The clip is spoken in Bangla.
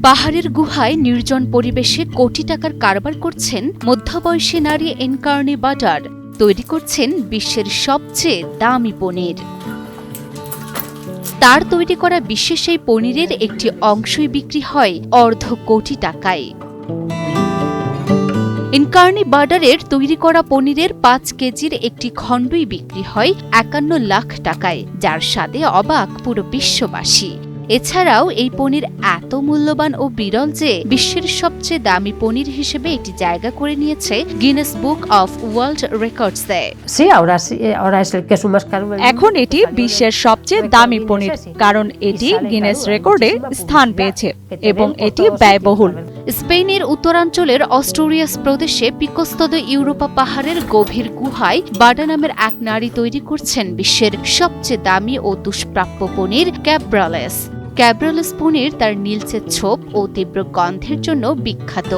পাহাড়ের গুহায় নির্জন পরিবেশে কোটি টাকার কারবার করছেন মধ্যবয়সী নারী এনকার্নি বাটার। তৈরি করছেন বিশ্বের সবচেয়ে দামি পনির। তার তৈরি করা বিশেষ এই পনিরের একটি অংশই বিক্রি হয় অর্ধ কোটি টাকায়। এনকার্নি বাটারের তৈরি করা পনিরের ৫ কেজির একটি খণ্ডই বিক্রি হয় ৫১ লাখ টাকায়, যার স্বাদে অবাক পুরো বিশ্ববাসী। এছাড়াও এই পনির এত মূল্যবান ও বিরল যে বিশ্বের সবচেয়ে দামি পনির হিসেবে একটি জায়গা করে নিয়েছে গিনেস বুক অফ ওয়ার্ল্ড রেকর্ডসে। এখন এটি বিশ্বের সবচেয়ে দামি পনির, কারণ এটি গিনেস রেকর্ডে স্থান পেয়েছে এবং এটি ব্যয়বহুল। স্পেনের উত্তরাঞ্চলের অস্টুরিয়াস প্রদেশে পিকোস্তদ ইউরোপা পাহাড়ের গভীর গুহায় বাডা নামের এক নারী তৈরি করছেন বিশ্বের সবচেয়ে দামি ও দুষ্প্রাপ্য পনির ক্যাব্রালেস। ক্যাব্রালেস পনির তার নীলচে ছোপ ও তীব্র গন্ধের জন্য বিখ্যাত।